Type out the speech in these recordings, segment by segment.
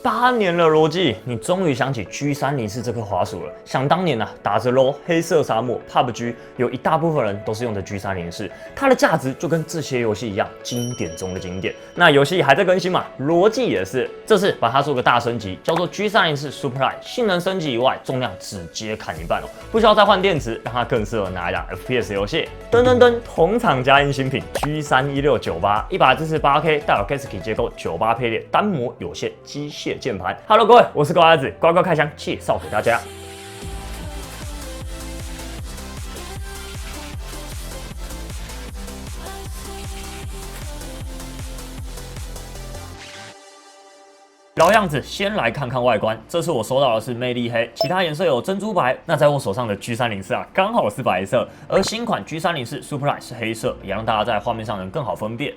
8年了，羅技，你終於想起 G304這顆滑鼠了。想當年啊，打着 LOL、黑色沙漠、PUBG， 有一大部分人都是用的 G304，它的價值就跟這些遊戲一樣，經典中的經典。那遊戲還在更新嘛，羅技也是，這次把它做個大升級，叫做 G304 Super Lite， 性能升級以外，重量直接砍一半哦，不需要再換電池，讓它更適合拿來打 FPS 遊戲。噔噔噔，同廠家印新品 G31698，一把支持 8K， 带有 Gasky 結構98配列單模有線機械鍵盤。Hello， 各位，我是高阿子，呱呱開箱介紹給大家。老樣子，先來看看外觀。這次我收到的是魅力黑，其他顏色有珍珠白。那在我手上的 G304啊，剛好是白色，而新款 G304 Super Lite 是黑色，也讓大家在畫面上能更好分辨。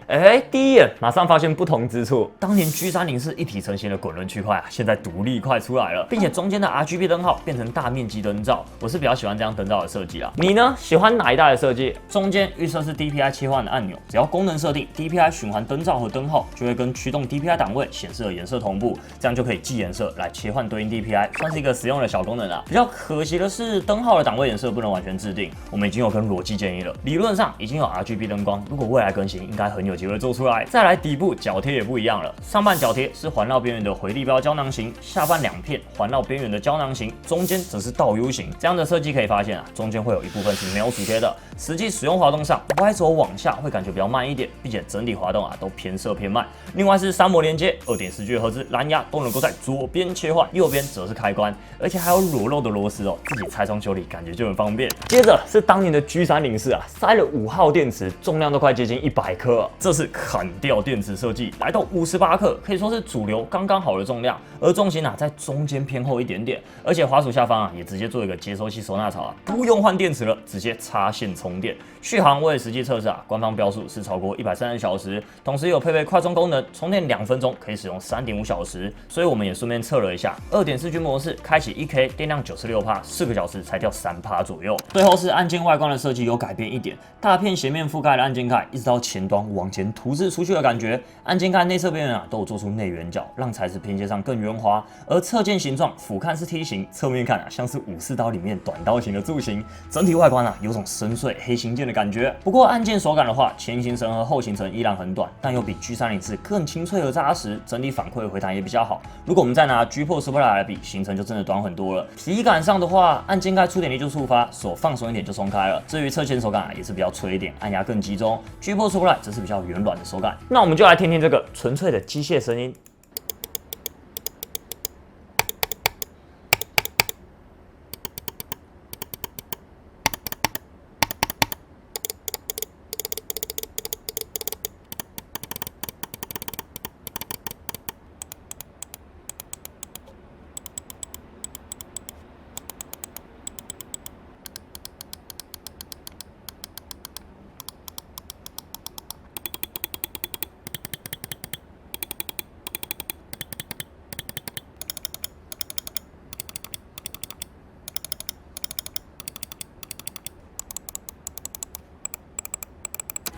第一眼馬上發現不同之處。當年 G304 一體成型的滾輪區塊啊，現在獨立塊出來了，並且中間的 RGB 燈號變成大面積燈罩。我是比較喜歡這樣燈罩的設計啦。你呢？喜歡哪一代的設計？中間預設是 DPI 切換的按鈕，只要功能設定 DPI 循環燈罩和燈號，就會跟驅動 DPI 檔位顯示的顏色同步。這樣就可以記顏色來切換對應 DPI， 算是一個實用的小功能啦。比較可惜的是，燈號的檔位顏色不能完全制定，我們已經有跟羅技建議了，理論上已經有 RGB 燈光，如果未來更新，應該很有機會做出來。再來底部角貼也不一樣了，上半角貼是環繞邊緣的回力鏢膠囊型，下半兩片環繞邊緣的膠囊型，中間則是倒 U 型。這樣的設計可以發現啊，中間會有一部分是沒有主貼的，實際使用滑動上，Y軸往下會感覺比較慢一點，並且整體滑動啊都偏色偏慢。另外是3模連接，2.4G 的赫茲藍牙都能夠在左邊切換，右邊則是開關，而且還有裸露的螺絲哦，自己拆装修理感覺就很方便。接着是當年的 G304啊，塞了5號電池，重量都快接近100克，這是砍掉電池設計，來到58克，可以說是主流剛剛好的重量，而重心啊在中間偏後一點點，而且滑鼠下方啊也直接做一個接收器收納槽啊，不用換電池了，直接插線充電。續航我也實際測試啊，官方標數是超過130小時，同時也有配備快充功能，充電2分鐘可以使用3.5小時，所以我們也順便測了一下 2.4G 模式，開啟 1K 電量96%，4個小時才掉3%左右。最後是按鍵外觀的設計有改變一點，大片斜面覆蓋的按鍵蓋，一直到前端往前凸製出去的感覺。按鍵蓋內側邊緣啊都有做出內圓角，讓材質拼接上更圓滑。而側鍵形狀，俯看是梯形，側面看啊像是武士刀裡面短刀型的柱形。整體外觀啊有種深邃黑心鍵的感覺。不過按鍵手感的話，前行程和後行程依然很短，但又比 G304 更清脆和扎實，整體反饋回彈也比較好。如果我們再拿 G Pro Super Lite 來比，行程就真的短很多了。体感上的話，按鍵蓋觸點力就觸發，手放鬆一點就鬆開了。至於側鍵手感也是比較脆一點，按壓更集中。G Pro Super Lite 則是比較圓軟的手感。那我們就來聽聽這個純粹的機械聲音。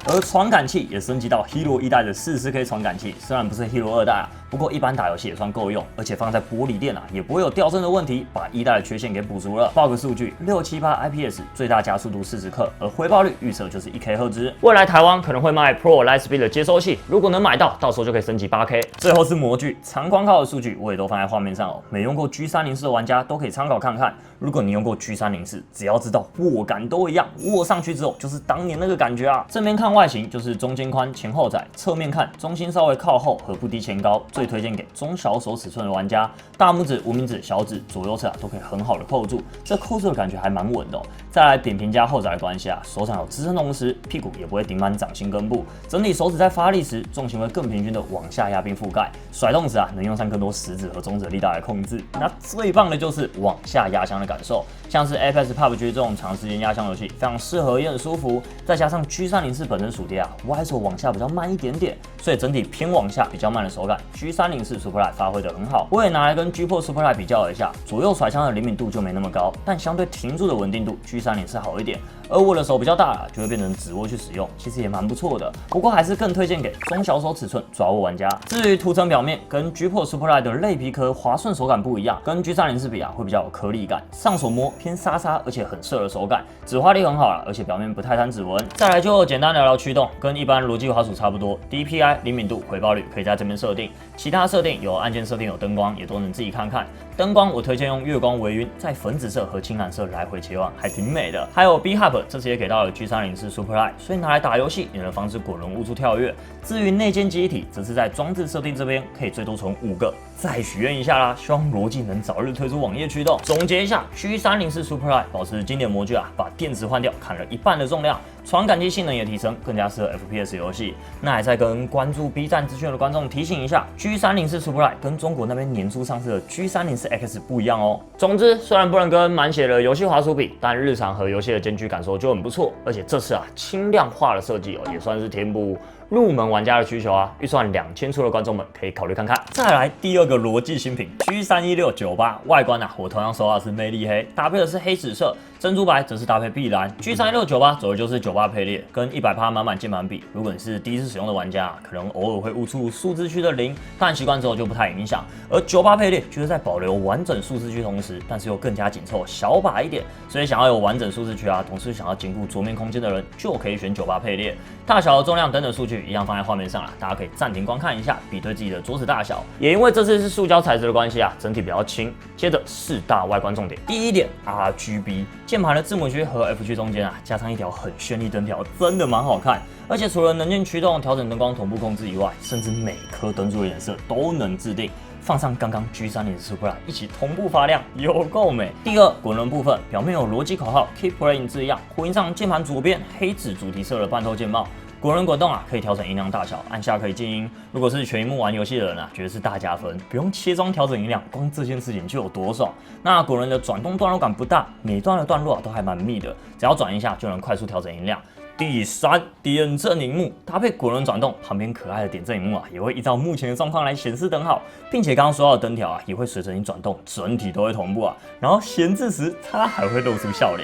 而傳感器也升級到 Hero 1代的44K 傳感器，雖然不是 Hero 2代啊，不過一般打遊戲也算夠用，而且放在玻璃店啊也不會有掉幀的問題，把1代的缺陷給補足了。報個數據，678 IPS， 最大加速度40克，而回報率預測就是 1K 赫茲。未來台灣可能會賣 Pro Lightspeed 的接收器，如果能買到，到時候就可以升級 8K。最後是模具，长寬靠的數據我也都放在畫面上哦，沒用過 G304 的玩家都可以參考看看。如果你用過 G304，只要知道握感都一樣，握上去之後就是當年那個感覺啊。正面看外形就是中間寬前後窄，側面看中心稍微靠後和不低前高，最推薦給中小手尺寸的玩家，大拇指、无名指、小指左右側啊都可以很好的扣住，這扣住的感覺還蠻穩的哦。再來扁平加後窄的關係啊，手掌有支撐同時，屁股也不會頂滿掌心根部，整體手指在發力時重心會更平均的往下壓並覆蓋，甩動時啊能用上更多食指和中指的力道來控制。那最棒的就是往下壓箱的感受，像是 Apex PUBG 這種長時間壓箱遊戲非常適合也很舒服，再加上 G304 本身鼠標啊 Y 軸往下比較慢一點點，所以整體偏往下比較慢的手感 ，G304 G304 Superlight 發揮得很好，我也拿來跟 G Pro Superlight 比較了一下，左右甩槍的靈敏度就沒那麼高，但相對停住的穩定度 G304 好一點。而我的手比較大啦，就會變成指握去使用，其實也蠻不錯的。不過還是更推薦給中小手尺寸抓握玩家。至於塗層表面，跟 G Pro Superlight 的類皮殼滑順手感不一樣，跟 G304 比啊，會比較有顆粒感，上手摸偏沙沙，而且很澀的手感，指滑力很好啦，而且表面不太貪指紋。再來就簡單聊聊驅動，跟一般邏輯滑鼠差不多 ，DPI 靈敏度、回報率可以在這邊設定，其他設定有按鍵設定、有燈光，也都能自己看看。燈光我推薦用月光微暈，在粉紫色和青藍色來回切換，還挺美的。還有 B Hub 這次也給到了 G304 Superlight， 所以拿來打遊戲也能防止滾轮誤觸跳躍。至於內建記憶體，則是在裝置設定這邊可以最多存5個，再許願一下啦，希望羅技能早日推出網頁驅動。總結一下 ，G304 Superlight 保持經典模具啊，把電池換掉，砍了1半的重量。傳感器性能也提升，更加適合 FPS 遊戲。那還在跟關注 B 站資訊的觀眾提醒一下 ，G304 Superlight 跟中國那邊年初上市的 G304X 不一樣哦。總之，雖然不能跟滿血的遊戲滑鼠比，但日常和遊戲的兼具感受就很不錯。而且這次啊，輕量化的設計哦，也算是填補入門玩家的需求啊。預算2000出的觀眾們可以考慮看看。再來第二個羅技新品 G31698，外觀啊，我同樣收到的是魅力黑，搭配的是黑紫色，珍珠白則是搭配碧藍。G31698走的就是98配列，跟100%滿滿鍵盤比，如果你是第一次使用的玩家，可能偶爾會誤觸數字區的0，但習慣之後就不太影響。而98配列就是在保留完整數字區同時，但是又更加緊湊，小把一點，所以想要有完整數字區啊，同時想要兼顧桌面空間的人，就可以選98配列。大小、重量等等數據一樣放在畫面上啦，大家可以暫停觀看一下，比對自己的桌子大小。也因為這次是塑膠材質的關係啊，整體比較輕。接着4大外觀重點，第一點 RGB， 鍵盤的字母區和 F 區中間啊，加上一條很絢麗燈條，真的蠻好看。而且除了能鍵驅動、調整燈光同步控制以外，甚至每顆燈柱的顏色都能制定。放上剛剛 G304 Superlight 一起同步發亮，有夠美。第二，滾輪部分表面有邏輯口號 Keep Playing 字樣，呼應上鍵盤左邊黑紫主題色的半透鍵帽。滾輪滾動啊，可以調整音量大小，按下可以靜音。如果是全螢幕玩遊戲的人啊，絕對是大加分，不用切裝調整音量，光這件事情就有多爽。那滾輪的轉動段落感不大，每段的段落啊都還蠻密的，只要轉一下就能快速調整音量。第三，點陣螢幕搭配滾輪轉動，旁邊可愛的點陣螢幕啊，也會依照目前的狀況來顯示燈號，並且剛剛說到的燈條啊，也會隨着你轉動，整體都會同步啊。然後閒置時，它還會露出笑臉。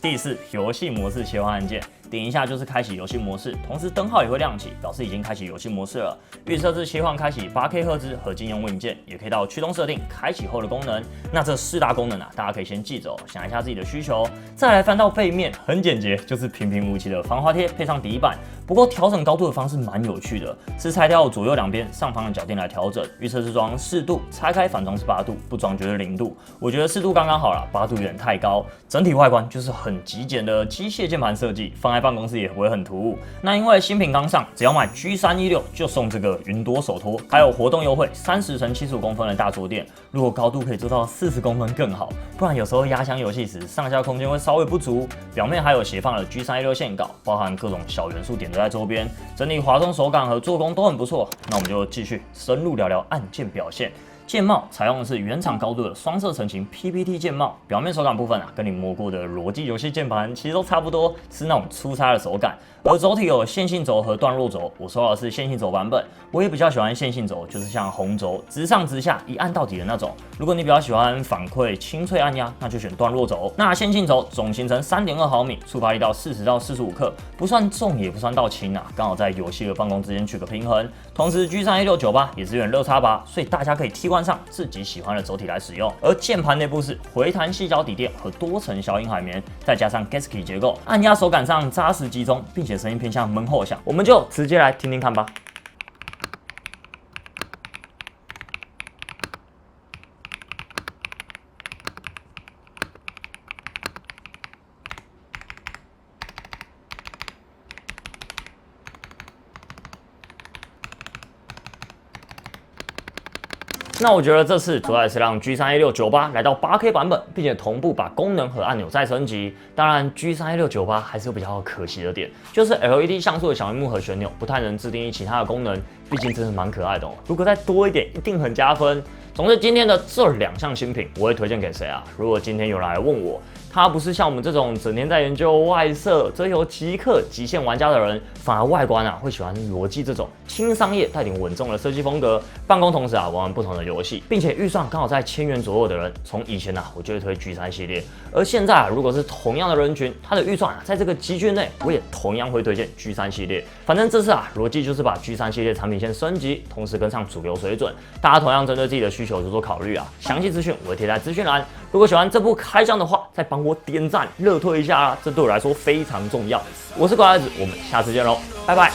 第四，遊戲模式切換按鍵。點一下就是開啟遊戲模式，同時燈號也會亮起，表示已經開啟遊戲模式了。預設置切換開啟 8K 赫茲和禁用物件，也可以到驅動設定開啟後的功能。那這4大功能啊，大家可以先記着，想一下自己的需求。再來翻到背面，很簡潔，就是平平无奇的防滑貼配上底板。不過調整高度的方式蠻有趣的，是拆掉左右兩邊上方的腳墊來調整。預設置裝4度，拆開反裝是8度，不裝就是0度。我覺得4度剛剛好啦，8度有點太高。整體外觀就是很極簡的機械鍵盤設計，放在辦公室也不會很突兀。那因為新品剛上，只要買 G316就送這個雲朵手托，還有活動優惠30×75公分的大桌墊。如果高度可以做到40公分更好，不然有時候壓箱遊戲時上下空間會稍微不足。表面還有斜放的 G316 線稿，包含各種小元素點綴在周邊，整體滑動手感和做工都很不錯。那我們就繼續深入聊聊按鍵表現。鍵帽採用的是原廠高度的雙色成型 PPT 鍵帽，表面手感部分啊，跟你摸過的羅技遊戲鍵盤其實都差不多，是那種粗糙的手感。而軸體有線性軸和段落軸，我收到的是線性軸版本，我也比較喜歡線性軸，就是像紅軸，直上直下一按到底的那種。如果你比較喜歡反饋清脆按壓，那就選段落軸。那線性軸總行程3.2毫米，觸發力到40到45克，不算重也不算到輕啊，剛好在遊戲和辦公之間取個平衡。同時 G31698也支援熱插拔，所以大家可以替換上自己喜歡的軸體來使用。而鍵盤內部是回彈矽膠底墊和多層小鷹海綿，再加上 Gasky 結構，按壓手感上扎實集中，並且聲音偏向悶厚響。我們就直接來聽聽看吧。那我覺得這次主要也是讓 G31698 來到 8K 版本，並且同步把功能和按鈕再升級。當然 ，G31698 還是有比較可惜的點，就是 LED 像素的小螢幕和旋鈕不太能自定義其他的功能，畢竟真的蠻可愛的哦。如果再多一點，一定很加分。總之，今天的這2項新品，我會推薦給誰啊？如果今天有人來問我，它不是像我們這種整天在研究外設、追求即刻極限玩家的人，反而外觀會喜歡羅技這種輕商業帶點穩重的設計風格。辦公同時玩不同的遊戲，並且預算剛好在1000元左右的人，從以前我就會推 G3 系列，而現在如果是同樣的人群，他的預算在這個級距內，我也同樣會推薦 G3 系列。反正這次羅技就是把 G3 系列產品線升級，同時跟上主流水準，大家同樣針對自己的需求做考慮詳細資訊我會貼在資訊欄。如果喜歡這部開箱的話，再幫我點讚熱推一下啦，這對我來說非常重要。我是乖孩子，我們下次見嘍，拜拜。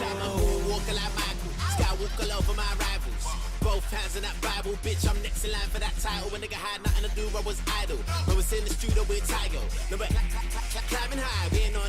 Hands in that Bible, bitch, I'm next in line for that title. A nigga had nothing to do, I was idle. I was in the studio with Tiger. No, but climbing high, we ain't on